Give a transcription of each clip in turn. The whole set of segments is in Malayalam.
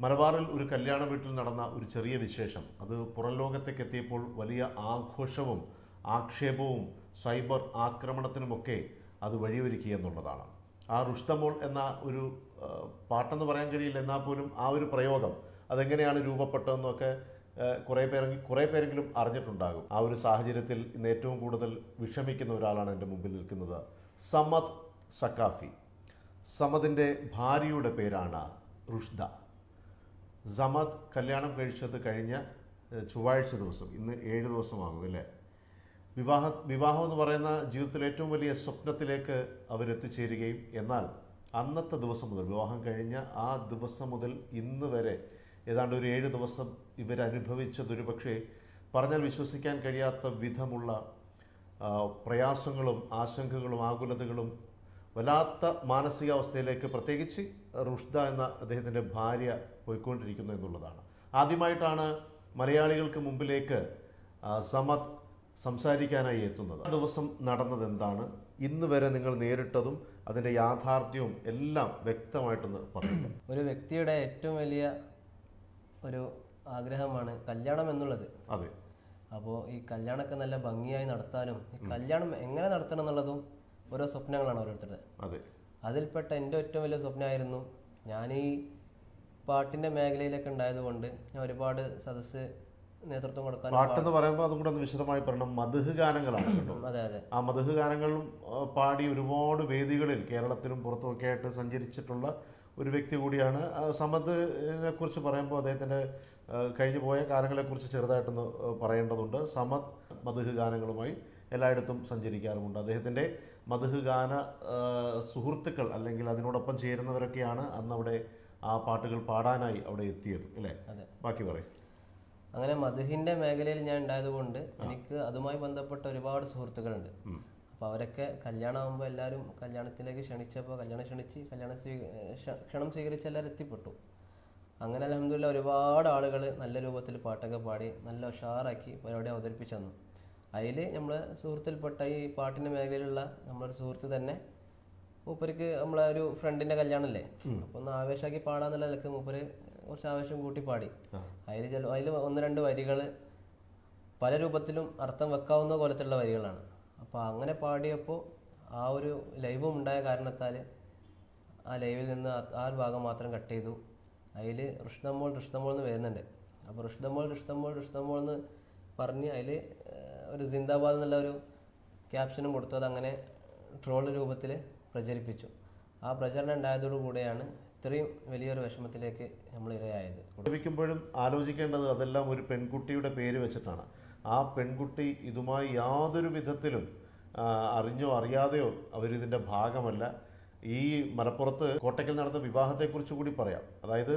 മലബാറിൽ ഒരു കല്യാണ വീട്ടിൽ നടന്ന ഒരു ചെറിയ വിശേഷം അത് പുറം ലോകത്തേക്ക് എത്തിയപ്പോൾ വലിയ ആഘോഷവും ആക്ഷേപവും സൈബർ ആക്രമണത്തിനുമൊക്കെ അത് വഴിയൊരുക്കി എന്നുള്ളതാണ്. ആ റുഷ്തമോൾ എന്ന ഒരു പാട്ടെന്ന് പറയാൻ കഴിയില്ല, എന്നാൽ പോലും ആ ഒരു പ്രയോഗം അതെങ്ങനെയാണ് രൂപപ്പെട്ടതെന്നൊക്കെ കുറേ പേരെങ്കിലും അറിഞ്ഞിട്ടുണ്ടാകും. ആ ഒരു സാഹചര്യത്തിൽ ഇന്ന് ഏറ്റവും കൂടുതൽ വിഷമിക്കുന്ന ഒരാളാണ് എൻ്റെ മുമ്പിൽ നിൽക്കുന്നത്, സമദ് സക്കാഫി. സമദിൻ്റെ ഭാര്യയുടെ പേരാണ് റുഷ്ദ. സമദ് കല്യാണം കഴിച്ചത് കഴിഞ്ഞ ചൊവ്വാഴ്ച ദിവസം, ഇന്ന് 7 ദിവസമാകും അല്ലേ. വിവാഹം എന്ന് പറയുന്ന ജീവിതത്തിലെ ഏറ്റവും വലിയ സ്വപ്നത്തിലേക്ക് അവരെത്തിച്ചേരുകയും എന്നാൽ അന്നത്തെ ദിവസം മുതൽ, വിവാഹം കഴിഞ്ഞ ആ ദിവസം മുതൽ ഇന്ന് വരെ ഏതാണ്ട് ഒരു 7 ദിവസം ഇവരനുഭവിച്ചതൊരു പക്ഷേ പറഞ്ഞാൽ വിശ്വസിക്കാൻ കഴിയാത്ത വിധമുള്ള പ്രയാസങ്ങളും ആശങ്കകളും ആകുലതകളും വല്ലാത്ത മാനസികാവസ്ഥയിലേക്ക് പ്രത്യേകിച്ച് റുഷ്ദ എന്ന അദ്ദേഹത്തിൻ്റെ ഭാര്യ പോയിക്കൊണ്ടിരിക്കുന്നു എന്നുള്ളതാണ്. ആദ്യമായിട്ടാണ് മലയാളികൾക്ക് മുമ്പിലേക്ക് സമദ് സംസാരിക്കാനായി എത്തുന്നത്. ആ ദിവസം നടന്നത് എന്താണ്, ഇന്ന് വരെ നിങ്ങൾ നേരിട്ടതും അതിൻ്റെ യാഥാർത്ഥ്യവും എല്ലാം വ്യക്തമായിട്ടൊന്ന് പറയുക. ഒരു വ്യക്തിയുടെ ഏറ്റവും വലിയ ഒരു ആഗ്രഹമാണ് കല്യാണം എന്നുള്ളത്. അതെ. അപ്പോൾ ഈ കല്യാണമൊക്കെ നല്ല ഭംഗിയായി നടത്താനും ഈ കല്യാണം എങ്ങനെ നടത്തണം എന്നുള്ളതും ഓരോ സ്വപ്നങ്ങളാണ് ഓരോരുത്തരുടെ. അതെ. അതിൽപ്പെട്ട എൻ്റെ ഏറ്റവും വലിയ സ്വപ്നമായിരുന്നു, ഞാൻ ഈ പാട്ടിൻ്റെ മേഖലയിലൊക്കെ ഉണ്ടായതുകൊണ്ട് ഞാൻ ഒരുപാട് സദസ്സ് നേതൃത്വം കൊടുക്കാൻ. പാട്ടെന്ന് പറയുമ്പോൾ അതും കൂടെ ഒന്ന് വിശദമായി പറയണം. മധുഹ് ഗാനങ്ങളാണ് കേട്ടോ. അതെ അതെ. ആ മധുഹ് ഗാനങ്ങളും പാടി ഒരുപാട് വേദികളിൽ കേരളത്തിലും പുറത്തുമൊക്കെ ആയിട്ട് സഞ്ചരിച്ചിട്ടുള്ള ഒരു വ്യക്തി കൂടിയാണ്. സമദിനെ കുറിച്ച് പറയുമ്പോൾ അദ്ദേഹത്തിൻ്റെ കഴിഞ്ഞു പോയ കാലങ്ങളെക്കുറിച്ച് ചെറുതായിട്ടൊന്ന് പറയേണ്ടതുണ്ട്. സമദ് മധുഹ് ഗാനങ്ങളുമായി എല്ലായിടത്തും സഞ്ചരിക്കാറുമുണ്ട്. അദ്ദേഹത്തിൻ്റെ മധുഹ് ഗാന സുഹൃത്തുക്കൾ അല്ലെങ്കിൽ അതിനോടൊപ്പം ചേരുന്നവരൊക്കെയാണ് അന്ന് അവിടെ ആ പാട്ടുകൾ പാടാനായി അവിടെ എത്തിയത് അല്ലേ. ബാക്കി പറയും. അങ്ങനെ മധുഹിൻ്റെ മേഖലയിൽ ഞാൻ ഉണ്ടായതുകൊണ്ട് എനിക്ക് അതുമായി ബന്ധപ്പെട്ട ഒരുപാട് സുഹൃത്തുക്കളുണ്ട്. അപ്പോൾ അവരൊക്കെ കല്യാണമാകുമ്പോൾ എല്ലാവരും കല്യാണത്തിലേക്ക് ക്ഷണിച്ചപ്പോൾ ക്ഷണം സ്വീകരിച്ച് എല്ലാവരും എത്തിപ്പെട്ടു. അങ്ങനെ അൽഹംദുലില്ലാഹ് ഒരുപാട് ആളുകൾ നല്ല രൂപത്തിൽ പാട്ടൊക്കെ പാടി നല്ല ഉഷാറാക്കി പരിപാടി അവതരിപ്പിച്ചു തന്നു. അതിൽ നമ്മൾ സുഹൃത്തിൽപ്പെട്ട ഈ പാട്ടിൻ്റെ മേഖലയിലുള്ള നമ്മളൊരു സുഹൃത്ത് തന്നെ മൂപ്പർക്ക് നമ്മളെ ഒരു ഫ്രണ്ടിൻ്റെ കല്യാണമല്ലേ, അപ്പോൾ ഒന്ന് ആവേശമാക്കി പാടാന്നുള്ള നിലക്ക് മൂപ്പര് കുറച്ച് ആവേശം കൂട്ടി പാടി. അതിൽ 1-2 വരികൾ പല രൂപത്തിലും അർത്ഥം വെക്കാവുന്ന പോലത്തുള്ള വരികളാണ്. അപ്പോൾ അങ്ങനെ പാടിയപ്പോൾ ആ ഒരു ലൈവും ഉണ്ടായ കാരണത്താൽ ആ ലൈവിൽ നിന്ന് ആ ഒരു ഭാഗം മാത്രം കട്ട് ചെയ്തു. അതിൽ റുഷ്ദമോൾ എന്ന് വരുന്നുണ്ട്. അപ്പോൾ റുഷ്ദമോൾ എന്ന് പറഞ്ഞ് അതിൽ ഒരു സിന്ദാബാദ് എന്നുള്ള ഒരു ക്യാപ്ഷനും കൊടുത്തു. അതങ്ങനെ ട്രോൾ രൂപത്തിൽ പ്രചരിപ്പിച്ചു. ആ പ്രചരണം ഉണ്ടായതോടുകൂടെയാണ് ഇത്രയും വലിയൊരു വിഷമത്തിലേക്ക് നമ്മൾ ഇരയായത്. ലഭിക്കുമ്പോഴും ആലോചിക്കേണ്ടത് അതെല്ലാം ഒരു പെൺകുട്ടിയുടെ പേര് വെച്ചിട്ടാണ്. ആ പെൺകുട്ടി ഇതുമായി യാതൊരു വിധത്തിലും അറിഞ്ഞോ അറിയാതെയോ അവരിതിൻ്റെ ഭാഗമല്ല. ഈ മലപ്പുറത്ത് കോട്ടയ്ക്കൽ നടന്ന വിവാഹത്തെക്കുറിച്ച് കൂടി പറയാം. അതായത്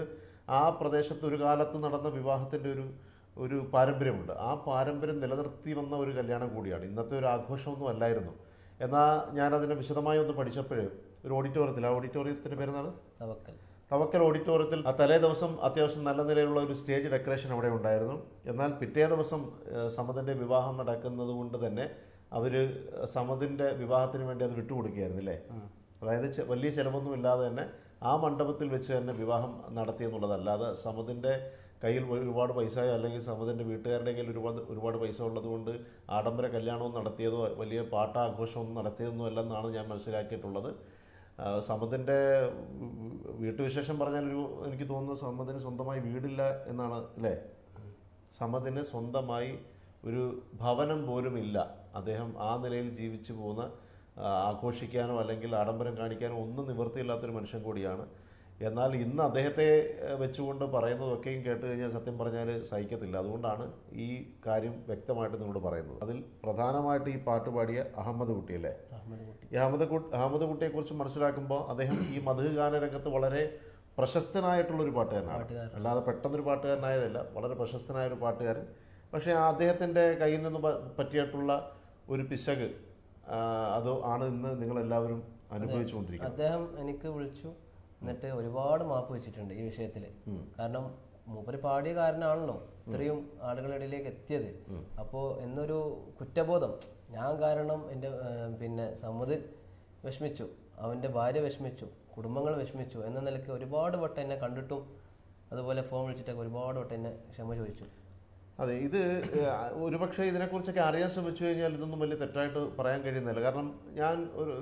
ആ പ്രദേശത്ത് ഒരു കാലത്ത് നടന്ന വിവാഹത്തിൻ്റെ ഒരു പാരമ്പര്യമുണ്ട്. ആ പാരമ്പര്യം നിലനിർത്തി വന്ന ഒരു കല്യാണം കൂടിയാണ്. ഇന്നത്തെ ഒരു ആഘോഷമൊന്നും അല്ലായിരുന്നു. എന്നാൽ ഞാനതിനെ വിശദമായി ഒന്ന് പഠിച്ചപ്പോൾ ഒരു ഓഡിറ്റോറിയത്തിൽ, ആ ഓഡിറ്റോറിയത്തിൻ്റെ പേരെന്താണ്, തവക്കൽ ഓഡിറ്റോറിയത്തിൽ ആ തലേ ദിവസം അത്യാവശ്യം നല്ല നിലയിലുള്ള ഒരു സ്റ്റേജ് ഡെക്കറേഷൻ അവിടെ ഉണ്ടായിരുന്നു. എന്നാൽ പിറ്റേ ദിവസം സമദിൻ്റെ വിവാഹം നടക്കുന്നത് കൊണ്ട് തന്നെ അവർ സമദിൻ്റെ വിവാഹത്തിന് വേണ്ടി അത് വിട്ടുകൊടുക്കുകയായിരുന്നില്ലേ. അതായത് വലിയ ചിലവൊന്നും ഇല്ലാതെ തന്നെ ആ മണ്ഡപത്തിൽ വെച്ച് തന്നെ വിവാഹം നടത്തിയെന്നുള്ളതല്ലാതെ സമദിൻ്റെ കയ്യിൽ ഒരുപാട് പൈസയോ അല്ലെങ്കിൽ സമദിൻ്റെ വീട്ടുകാരുടെ കയ്യിൽ ഒരുപാട് പൈസ ഉള്ളതുകൊണ്ട് ആഡംബര കല്യാണവും നടത്തിയതോ വലിയ പാട്ടാഘോഷമൊന്നും നടത്തിയതൊന്നും അല്ലെന്നാണ് ഞാൻ മനസ്സിലാക്കിയിട്ടുള്ളത്. സമദിൻ്റെ വീട്ടുവിശേഷം പറഞ്ഞാൽ എനിക്ക് തോന്നുന്നു സമദിന് സ്വന്തമായി വീടില്ല എന്നാണ് അല്ലേ. സമദിന് സ്വന്തമായി ഒരു ഭവനം പോലും ഇല്ല. അദ്ദേഹം ആ നിലയിൽ ജീവിച്ചു പോകുന്ന, ആഘോഷിക്കാനോ അല്ലെങ്കിൽ ആഡംബരം കാണിക്കാനോ ഒന്നും നിവൃത്തിയില്ലാത്തൊരു മനുഷ്യൻ കൂടിയാണ്. എന്നാൽ ഇന്ന് അദ്ദേഹത്തെ വെച്ചുകൊണ്ട് പറയുന്നതൊക്കെയും കേട്ട് കഴിഞ്ഞാൽ സത്യം പറഞ്ഞാൽ സഹിക്കത്തില്ല. അതുകൊണ്ടാണ് ഈ കാര്യം വ്യക്തമായിട്ട് നിങ്ങളോട് പറയുന്നത്. അതിൽ പ്രധാനമായിട്ട് ഈ പാട്ട് പാടിയ അഹമ്മദ് കുട്ടി അല്ലേ. ഈ അഹമ്മദ് കുട്ടിയെക്കുറിച്ച് മനസ്സിലാക്കുമ്പോൾ അദ്ദേഹം ഈ മധുഹ് ഗാന രംഗത്ത് വളരെ പ്രശസ്തനായിട്ടുള്ളൊരു പാട്ടുകാരനാണ്. അല്ലാതെ പെട്ടെന്നൊരു പാട്ടുകാരനായതല്ല, വളരെ പ്രശസ്തനായ ഒരു പാട്ടുകാരൻ. പക്ഷേ അദ്ദേഹത്തിൻ്റെ കയ്യിൽ നിന്ന് പറ്റിയിട്ടുള്ള ഒരു പിശക് അത് ആണ് ഇന്ന് നിങ്ങളെല്ലാവരും അനുഭവിച്ചുകൊണ്ടിരിക്കുന്നത്. അദ്ദേഹം എനിക്ക് വിളിച്ചു, എന്നിട്ട് ഒരുപാട് മാപ്പ് വെച്ചിട്ടുണ്ട് ഈ വിഷയത്തിൽ. കാരണം മൂപ്പര് പാടിയ കാരനാണല്ലോ ഇത്രയും ആളുകളിടയിലേക്ക് എത്തിയത്. അപ്പോൾ എന്നൊരു കുറ്റബോധം, ഞാൻ കാരണം എൻ്റെ സമദ് വിഷമിച്ചു, അവൻ്റെ ഭാര്യ വിഷമിച്ചു, കുടുംബങ്ങൾ വിഷമിച്ചു എന്ന നിലയ്ക്ക് ഒരുപാട് വട്ടം എന്നെ കണ്ടിട്ടും അതുപോലെ ഫോൺ വിളിച്ചിട്ടൊക്കെ ഒരുപാട് വട്ടം എന്നെ ക്ഷമ ചോദിച്ചു. അതെ, ഇത് ഒരുപക്ഷെ ഇതിനെക്കുറിച്ചൊക്കെ അറിയാൻ ശ്രമിച്ചു കഴിഞ്ഞാൽ ഇതൊന്നും വലിയ തെറ്റായിട്ട് പറയാൻ കഴിയുന്നില്ല. കാരണം ഞാൻ ഒരു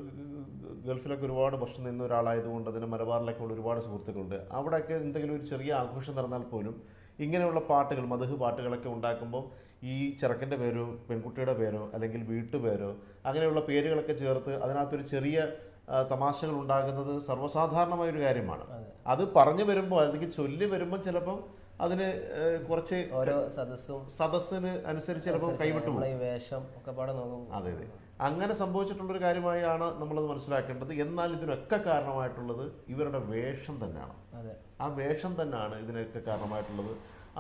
ഗൾഫിലൊക്കെ ഒരുപാട് വർഷം നിന്ന ഒരാളായതുകൊണ്ട് തന്നെ മലബാറിലൊക്കെ ഉള്ള ഒരുപാട് സുഹൃത്തുക്കളുണ്ട്. അവിടെയൊക്കെ എന്തെങ്കിലും ഒരു ചെറിയ ആഘോഷം നടന്നാൽ പോലും ഇങ്ങനെയുള്ള പാട്ടുകൾ, മദ്ഹ് പാട്ടുകളൊക്കെ ഉണ്ടാക്കുമ്പോൾ ഈ ചെറുക്കൻ്റെ പേരോ പെൺകുട്ടിയുടെ പേരോ അല്ലെങ്കിൽ വീട്ടുപേരോ അങ്ങനെയുള്ള പേരുകളൊക്കെ ചേർത്ത് അതിനകത്തൊരു ചെറിയ തമാശകൾ ഉണ്ടാകുന്നത് സർവ്വസാധാരണമായൊരു കാര്യമാണ്. അത് പറഞ്ഞു വരുമ്പോൾ അല്ലെങ്കിൽ ചൊല്ലി വരുമ്പോൾ ചിലപ്പം അതിന് കുറച്ച് ഓരോ സദസ്സിന് അനുസരിച്ച് ചിലപ്പോൾ കൈവിട്ടു പോകും. വേഷം ഒക്കെ പാടെ നോക്കും. അതെ അതെ, അങ്ങനെ സംഭവിച്ചിട്ടുള്ളൊരു കാര്യമായാണ് നമ്മളത് മനസ്സിലാക്കേണ്ടത്. എന്നാൽ ഇതിനൊക്കെ കാരണമായിട്ടുള്ളത് ഇവരുടെ വേഷം തന്നെയാണ്. ആ വേഷം തന്നെയാണ് ഇതിനൊക്കെ കാരണമായിട്ടുള്ളത്.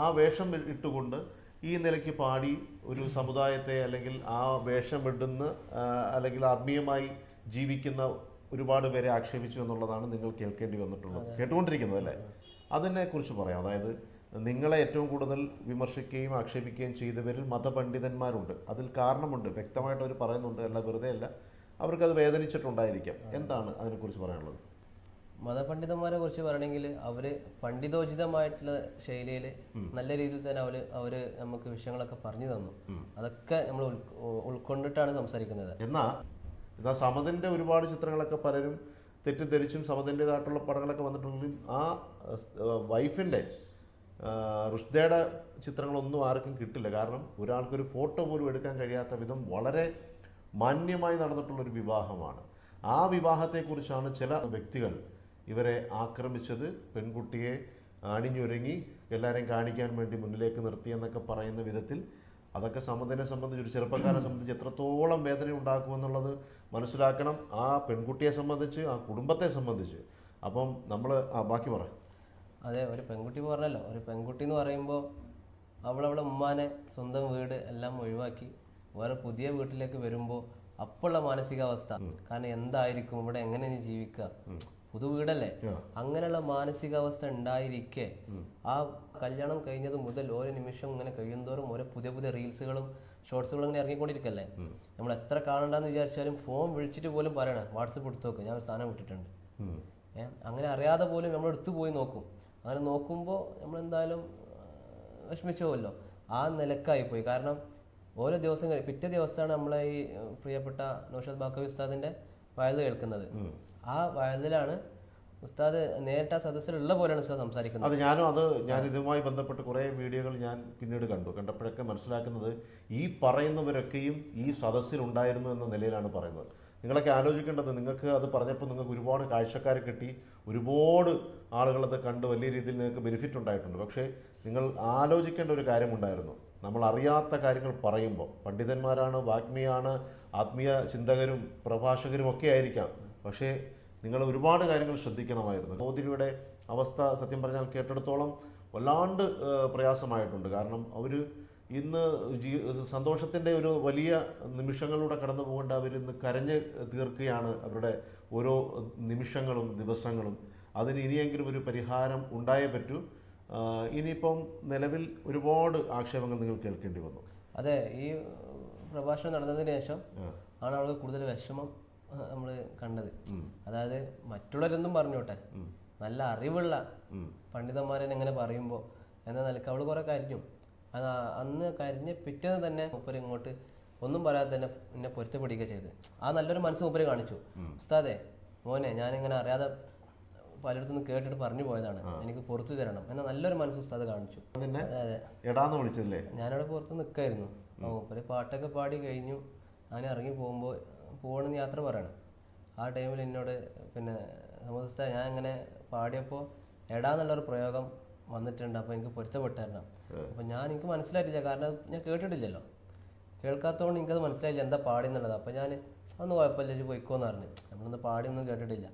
ആ വേഷം ഇട്ടുകൊണ്ട് ഈ നിലയ്ക്ക് പാടി ഒരു സമുദായത്തെ അല്ലെങ്കിൽ ആ വേഷം ഇടുന്ന അല്ലെങ്കിൽ ആത്മീയമായി ജീവിക്കുന്ന ഒരുപാട് പേരെ ആക്ഷേപിച്ചു എന്നുള്ളതാണ് നിങ്ങൾ കേൾക്കേണ്ടി വന്നിട്ടുള്ളത്, കേട്ടുകൊണ്ടിരിക്കുന്നത് അല്ലേ? അതിനെക്കുറിച്ച് പറയാം. അതായത് നിങ്ങളെ ഏറ്റവും കൂടുതൽ വിമർശിക്കുകയും ആക്ഷേപിക്കുകയും ചെയ്തവരിൽ മതപണ്ഡിതന്മാരുണ്ട്. അതിൽ കാരണമുണ്ട്, വ്യക്തമായിട്ട് അവർ പറയുന്നുണ്ട്, അല്ല വെറുതെ അല്ല, അവർക്കത് വേദനിച്ചിട്ടുണ്ടായിരിക്കാം. എന്താണ് അതിനെക്കുറിച്ച് പറയാനുള്ളത്? മതപണ്ഡിതന്മാരെ കുറിച്ച് പറയണമെങ്കിൽ അവർ പണ്ഡിതോചിതമായിട്ടുള്ള ശൈലിയിൽ നല്ല രീതിയിൽ തന്നെ അവർ നമുക്ക് വിഷയങ്ങളൊക്കെ പറഞ്ഞു തന്നു. അതൊക്കെ നമ്മൾ ഉൾക്കൊണ്ടിട്ടാണ് സംസാരിക്കുന്നത്. എന്നാൽ സമതിൻ്റെ ഒരുപാട് ചിത്രങ്ങളൊക്കെ പലരും തെറ്റിദ്ധരിച്ചും സമതിൻ്റെതായിട്ടുള്ള പടങ്ങളൊക്കെ വന്നിട്ടുണ്ടെങ്കിലും ആ വൈഫിൻ്റെ റുഷ്ദയുടെ ചിത്രങ്ങളൊന്നും ആർക്കും കിട്ടില്ല. കാരണം ഒരാൾക്കൊരു ഫോട്ടോ പോലും എടുക്കാൻ കഴിയാത്ത വിധം വളരെ മാന്യമായി നടന്നിട്ടുള്ളൊരു വിവാഹമാണ്. ആ വിവാഹത്തെക്കുറിച്ചാണ് ചില വ്യക്തികൾ ഇവരെ ആക്രമിച്ചത്. പെൺകുട്ടിയെ അണിഞ്ഞൊരുങ്ങി എല്ലാവരെയും കാണിക്കാൻ വേണ്ടി മുന്നിലേക്ക് നിർത്തിയെന്നൊക്കെ പറയുന്ന വിധത്തിൽ. അതൊക്കെ സമതിനെ സംബന്ധിച്ച്, ഒരു ചെറുപ്പക്കാരെ സംബന്ധിച്ച് എത്രത്തോളം വേദന ഉണ്ടാക്കുമെന്നുള്ളത് മനസ്സിലാക്കണം. ആ പെൺകുട്ടിയെ സംബന്ധിച്ച്, ആ കുടുംബത്തെ സംബന്ധിച്ച്. അപ്പം നമ്മൾ ബാക്കി പറ. അതെ, ഒരു പെൺകുട്ടി പറഞ്ഞല്ലോ, ഒരു പെൺകുട്ടി എന്ന് പറയുമ്പോൾ അവളവളെ ഉമ്മാനെ, സ്വന്തം വീട് എല്ലാം ഒഴിവാക്കി വേറെ പുതിയ വീട്ടിലേക്ക് വരുമ്പോൾ അപ്പോഴുള്ള മാനസികാവസ്ഥ, കാരണം എന്തായിരിക്കും ഇവിടെ, എങ്ങനെ ഇനി ജീവിക്കുക, പുതു വീടല്ലേ, അങ്ങനെയുള്ള മാനസികാവസ്ഥ ഉണ്ടായിരിക്കെ ആ കല്യാണം കഴിഞ്ഞത് മുതൽ ഓരോ നിമിഷം ഇങ്ങനെ കഴിയുന്തോറും ഓരോ പുതിയ പുതിയ റീൽസുകളും ഷോർട്സുകളും ഇങ്ങനെ ഇറങ്ങിക്കൊണ്ടിരിക്കല്ലേ. നമ്മൾ എത്ര കാണണ്ടെന്ന് വിചാരിച്ചാലും ഫോൺ വിളിച്ചിട്ട് പോലും പറയണേ വാട്സപ്പ് എടുത്ത് നോക്കും, ഞാൻ ഒരു സാധനം വിട്ടിട്ടുണ്ട്. അങ്ങനെ അറിയാതെ പോലും നമ്മൾ എടുത്തു പോയി നോക്കും. അങ്ങനെ നോക്കുമ്പോൾ നമ്മളെന്തായാലും വിഷമിച്ചു പോവല്ലോ. ആ നിലക്കായിപ്പോയി. കാരണം ഓരോ ദിവസം പിറ്റേ ദിവസമാണ് നമ്മളെ ഈ പ്രിയപ്പെട്ട നൗഷാദ് ബാക്കവി ഉസ്താദിൻ്റെ വയല് കേൾക്കുന്നത്. ആ വയലിലാണ് ഉസ്താദ് നേരിട്ട് ആ സദസ്സിലുള്ള പോലെയാണ് ഉസ്താദ് സംസാരിക്കുന്നത്. ഞാൻ ഇതുമായി ബന്ധപ്പെട്ട് കുറേ വീഡിയോകൾ ഞാൻ പിന്നീട് കണ്ടപ്പോഴൊക്കെ മനസ്സിലാക്കുന്നത് ഈ പറയുന്നവരൊക്കെയും ഈ സദസ്സിലുണ്ടായിരുന്നു എന്ന നിലയിലാണ് പറയുന്നത്. നിങ്ങളൊക്കെ ആലോചിക്കേണ്ടത്, നിങ്ങൾക്ക് അത് പറഞ്ഞപ്പോൾ നിങ്ങൾക്ക് ഒരുപാട് കാഴ്ചക്കാരെ കിട്ടി, ഒരുപാട് ആളുകളത് കണ്ട് വലിയ രീതിയിൽ നിങ്ങൾക്ക് ബെനിഫിറ്റ് ഉണ്ടായിട്ടുണ്ട്. പക്ഷേ നിങ്ങൾ ആലോചിക്കേണ്ട ഒരു കാര്യമുണ്ടായിരുന്നു. നമ്മൾ അറിയാത്ത കാര്യങ്ങൾ പറയുമ്പോൾ, പണ്ഡിതന്മാരാണ്, വാഗ്മിയാണ്, ആത്മീയ ചിന്തകരും പ്രഭാഷകരും ഒക്കെ ആയിരിക്കാം, പക്ഷേ നിങ്ങൾ ഒരുപാട് കാര്യങ്ങൾ ശ്രദ്ധിക്കണമായിരുന്നു. സഹോദരിയുടെ അവസ്ഥ സത്യം പറഞ്ഞാൽ കേട്ടെടുത്തോളം വല്ലാണ്ട് പ്രയാസമായിട്ടുണ്ട്. കാരണം അവർ ഇന്ന് സന്തോഷത്തിൻ്റെ ഒരു വലിയ നിമിഷങ്ങളിലൂടെ കടന്നു പോകേണ്ട അവരിന്ന് കരഞ്ഞ് തീർക്കുകയാണ് അവരുടെ ഓരോ നിമിഷങ്ങളും ദിവസങ്ങളും. അതിന് ഇനിയെങ്കിലും ഒരു പരിഹാരം ഉണ്ടായേ പറ്റൂ. ഇനിയിപ്പം നിലവിൽ ഒരുപാട് ആക്ഷേപങ്ങൾ നിങ്ങൾ കേൾക്കേണ്ടി വന്നു. അതെ, ഈ പ്രഭാഷണം നടന്നതിന് ശേഷം ആണ് അവൾക്ക് കൂടുതൽ വിഷമം നമ്മൾ കണ്ടത്. അതായത് മറ്റുള്ളവരെന്തും പറഞ്ഞോട്ടെ, നല്ല അറിവുള്ള പണ്ഡിതന്മാരെ എങ്ങനെ പറയുമ്പോൾ എന്ന നിലയ്ക്ക് അവൾ കുറെ കരഞ്ഞു. അത് അന്ന് കരഞ്ഞ് പിറ്റേന്ന് തന്നെ മൂപ്പര് ഇങ്ങോട്ട് ഒന്നും പറയാതെ തന്നെ എന്നെ പൊരുത്തപ്പെടുക ചെയ്ത് ആ നല്ലൊരു മനസ്സ് മൂപ്പര് കാണിച്ചു. ഉസ്താദേ മോനെ, ഞാനിങ്ങനെ അറിയാതെ പലയിടത്തുനിന്ന് കേട്ടിട്ട് പറഞ്ഞു പോയതാണ്, എനിക്ക് പുറത്തു തരണം എന്ന നല്ലൊരു മനസ്സ് ഉസ്താദ് കാണിച്ചു. വിളിച്ചല്ലേ? ഞാനവിടെ പുറത്ത് നിൽക്കായിരുന്നു. മൂപ്പര് പാട്ടൊക്കെ പാടി കഴിഞ്ഞു. ഞാൻ ഇറങ്ങി പോകണമെന്ന് യാത്ര പറയണം. ആ ടൈമിൽ എന്നോട് പിന്നെ സമസ്ത ഞാൻ ഇങ്ങനെ പാടിയപ്പോൾ എടാന്നുള്ളൊരു പ്രയോഗം വന്നിട്ടുണ്ട്, അപ്പോൾ എനിക്ക് പൊരുത്തപ്പെട്ടായിരുന്നു. അപ്പോൾ എനിക്ക് മനസ്സിലായിട്ടില്ല, കാരണം ഞാൻ കേട്ടിട്ടില്ലല്ലോ. കേൾക്കാത്തതുകൊണ്ട് എനിക്കത് മനസ്സിലായില്ല എന്താ പാടി എന്നുള്ളത്. അപ്പോൾ ഞാൻ അതൊന്നും കുഴപ്പമില്ല പോയിക്കോന്ന് പറഞ്ഞു. നമ്മളൊന്ന് പാടിയൊന്നും കേട്ടിട്ടില്ല.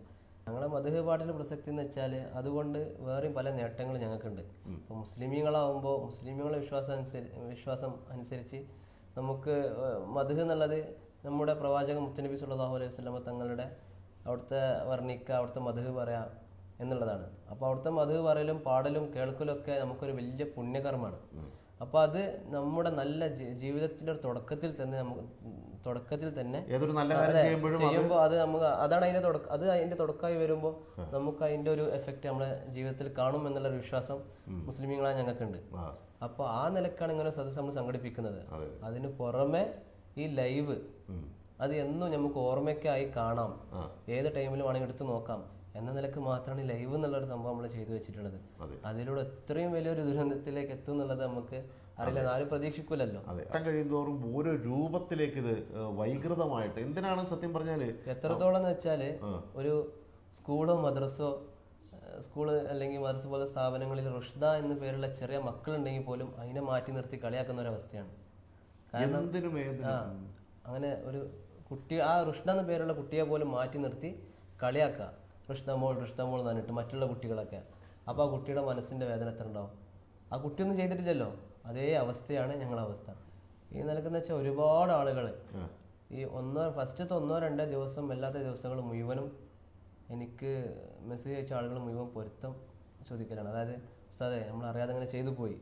ഞങ്ങളെ മദ്ഹ് പാട്ടിൻ്റെ പ്രസക്തി എന്ന് വെച്ചാൽ അതുകൊണ്ട് വേറെയും പല നേട്ടങ്ങളും ഞങ്ങൾക്കുണ്ട്. ഇപ്പോൾ മുസ്ലിമീങ്ങളാവുമ്പോൾ മുസ്ലിമീങ്ങളുടെ വിശ്വാസം അനുസരിച്ച് നമുക്ക് മദ്ഹ് എന്നുള്ളത് നമ്മുടെ പ്രവാചകൻ മുത്തനബി സല്ലല്ലാഹു അലൈഹി വസല്ലമ തങ്ങളുടെ അവിടുത്തെ വർണ്ണിക്കുക, അവിടുത്തെ മദ്ഹ് പറയാം എന്നുള്ളതാണ്. അപ്പോൾ അവിടുത്തെ മദ്ഹ് പറയലും പാടലും കേൾക്കലും ഒക്കെ നമുക്കൊരു വലിയ പുണ്യകർമ്മമാണ്. അപ്പോൾ അത് നമ്മുടെ നല്ല ജീവിതത്തിൻ്റെ ഒരു തുടക്കത്തിൽ തന്നെ ഏതൊരു നല്ല കാര്യം ചെയ്യുമ്പോൾ അത് നമുക്ക് അതാണ് അതിന്റെ തുടക്കമായി വരുമ്പോൾ നമുക്ക് അതിന്റെ ഒരു എഫക്റ്റ് നമ്മുടെ ജീവിതത്തിൽ കാണും എന്നുള്ള ഒരു വിശ്വാസം മുസ്ലിമീങ്ങളായ ഞങ്ങൾക്കുണ്ട്. അപ്പോൾ ആ നിലക്കാണ് ഇങ്ങനെ സദസ്സ് നമ്മൾ സംഘടിപ്പിക്കുന്നത്. അതിന് പുറമെ ഈ ലൈവ് അത് എന്നും നമുക്ക് ഓർമ്മയ്ക്കായി കാണാം, ഏത് ടൈമിലും വേണമെങ്കിൽ എടുത്ത് നോക്കാം എന്ന നിലക്ക് മാത്രമാണ് ഈ ലൈവ് എന്നുള്ളൊരു സംഭവം നമ്മൾ ചെയ്തു വെച്ചിട്ടുള്ളത്. അതിലൂടെ എത്രയും വലിയൊരു ദുരന്തത്തിലേക്ക് എത്തും എന്നുള്ളത് നമുക്ക് അറിയില്ല, ആരും പ്രതീക്ഷിക്കൂലല്ലോ. കഴിയുന്തോറും ഓരോ രൂപത്തിലേക്ക് ഇത് വൈകൃതമായിട്ട് എന്തിനാണ് സത്യം പറഞ്ഞാല് എത്രത്തോളം എന്ന് വെച്ചാല് ഒരു സ്കൂളോ മദ്രസോ അല്ലെങ്കിൽ മദ്രസ പോലത്തെ സ്ഥാപനങ്ങളിൽ റുഷ്ദ എന്ന പേരുള്ള ചെറിയ മക്കളുണ്ടെങ്കിൽ പോലും അതിനെ മാറ്റി നിർത്തി കളിയാക്കുന്ന ഒരു അവസ്ഥയാണ്. കാരണം അങ്ങനെ ഒരു കുട്ടി ആ റുഷ്ദ എന്ന പേരുള്ള കുട്ടിയെ പോലും മാറ്റി നിർത്തി കളിയാക്കുക, റുഷ്ദ മോൾ എന്ന് പറഞ്ഞിട്ട് മറ്റുള്ള കുട്ടികളൊക്കെ. അപ്പോൾ ആ കുട്ടിയുടെ മനസ്സിന്റെ വേദന എത്ര ഉണ്ടാവും? ആ കുട്ടിയൊന്നും ചെയ്തിട്ടില്ലല്ലോ. അതേ അവസ്ഥയാണ് ഞങ്ങളുടെ അവസ്ഥ. ഈ നിലക്കെന്ന് വെച്ചാൽ ഒരുപാട് ആളുകൾ ഈ ഫസ്റ്റത്തെ 1-2 ദിവസം അല്ലാത്ത ദിവസങ്ങൾ മുഴുവനും എനിക്ക് മെസ്സേജ് അയച്ച ആളുകൾ മുഴുവൻ പൊരുത്തം ചോദിക്കലാണ്. അതായത് ഉസ്താദേ നമ്മൾ അറിയാതെ അങ്ങനെ ചെയ്തു പോയി,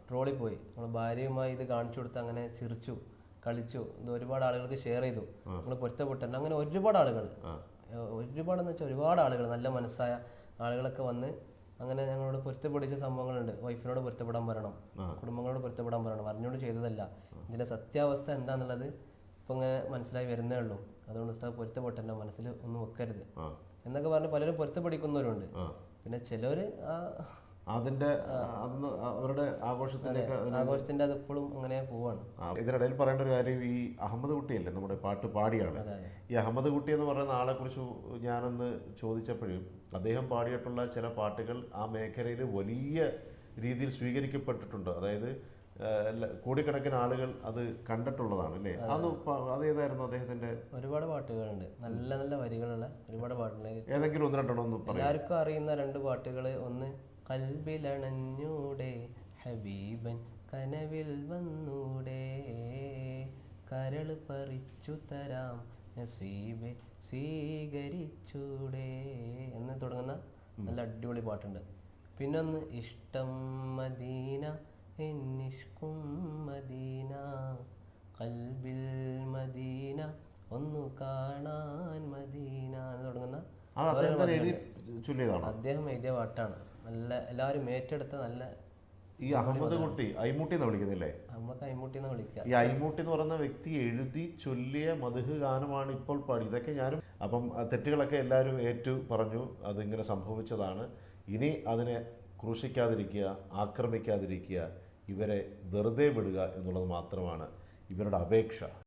ട്രോളിൽ പോയി, നമ്മൾ ഭാര്യയുമായി ഇത് കാണിച്ചു കൊടുത്ത് അങ്ങനെ ചിരിച്ചു കളിച്ചു, ഇത് ഒരുപാട് ആളുകൾക്ക് ഷെയർ ചെയ്തു, നമ്മൾ പൊരുത്തപ്പെട്ടുണ്ട്. അങ്ങനെ ഒരുപാടെന്ന് വെച്ചാൽ ഒരുപാട് ആളുകൾ, നല്ല മനസ്സായ ആളുകളൊക്കെ വന്ന് അങ്ങനെ ഞങ്ങളോട് പൊരുത്തപ്പെടിച്ച സംഭവങ്ങളുണ്ട്. വൈഫിനോട് പൊരുത്തപ്പെടാൻ പറയണം, കുടുംബങ്ങളോട് പൊരുത്തപ്പെടാൻ പറയണം, അറിഞ്ഞോട് ചെയ്തതല്ല, ഇതിന്റെ സത്യാവസ്ഥ എന്താന്നുള്ളത് ഇപ്പൊ ഇങ്ങനെ മനസ്സിലായി വരുന്നേ ഉള്ളൂ. അതുകൊണ്ട് ഉസ്താദ് പൊരുത്തപ്പെട്ടല്ലോ, മനസ്സിൽ ഒന്നും വെക്കരുത് എന്നൊക്കെ പറഞ്ഞ് പലരും പൊരുത്തപ്പെടിക്കുന്നവരുണ്ട്. പിന്നെ ചിലവര് അവരുടെ ആഘോഷത്തിന്റെ അത് ഇപ്പോഴും അങ്ങനെ പോവാണ്. ഇതിനിടയിൽ പറയേണ്ട ഒരു കാര്യം, ഈ അഹമ്മദ് കുട്ടിയല്ലേ നമ്മുടെ പാട്ട് പാടിയാണ്. ഈ അഹമ്മദ് കുട്ടി എന്ന് പറയുന്ന ആളെ കുറിച്ച് ഞാനൊന്ന് ചോദിച്ചപ്പോഴും അദ്ദേഹം പാടിയിട്ടുള്ള ചില പാട്ടുകൾ ആ മേഖലയിൽ വലിയ രീതിയിൽ സ്വീകരിക്കപ്പെട്ടിട്ടുണ്ട്. അതായത് കോടിക്കണക്കിന് ആളുകൾ അത് കണ്ടിട്ടുള്ളതാണ് അല്ലേ? അതേതായിരുന്നു അദ്ദേഹത്തിന്റെ? ഒരുപാട് പാട്ടുകളുണ്ട്, നല്ല നല്ല വരികളുള്ള ഒരുപാട് പാട്ടുകൾ. ഏതെങ്കിലും 1-2 ഒന്ന് പറയാം. എല്ലാവർക്കും അറിയുന്ന 2 പാട്ടുകൾ. ഒന്ന് കൽബിലണഞ്ഞൂടെ ഹബീബൻ കനവിൽ വന്നൂടെ, കരൾ പറിച്ചു തരാം നസീബെ സ്വീകരിച്ചൂടെ എന്ന് തുടങ്ങുന്ന നല്ല അടിപൊളി പാട്ടുണ്ട്. പിന്നൊന്ന് ഇഷ്ടം മദീന എന്നിഷ്കും മദീന, കൽബിൽ മദീന ഒന്നു കാണാൻ മദീന എന്ന് തുടങ്ങുന്ന അദ്ദേഹം എഴുതിയ പാട്ടാണ്. നല്ല എല്ലാവരും ഏറ്റെടുത്ത നല്ല. ഈ അഹമ്മദ് കുട്ടി ഐമൂട്ടി എന്ന് വിളിക്കുന്നില്ലേ? നമുക്ക് ഐമൂട്ടി എന്ന് വിളിക്കാം. ഈ ഐമൂട്ടി എന്ന് പറയുന്ന വ്യക്തി എഴുതി ചൊല്ലിയ മദ്ഹ് ഗാനമാണ് ഇപ്പോൾ പാടി. ഇതൊക്കെ ഞാനും അപ്പം തെറ്റുകളൊക്കെ എല്ലാവരും ഏറ്റു പറഞ്ഞു, അതിങ്ങനെ സംഭവിച്ചതാണ്. ഇനി അതിനെ ക്രൂശിക്കാതിരിക്കുക, ആക്രമിക്കാതിരിക്കുക, ഇവരെ വെറുതെ വിടുക എന്നുള്ളത് മാത്രമാണ് ഇവരുടെ അപേക്ഷ.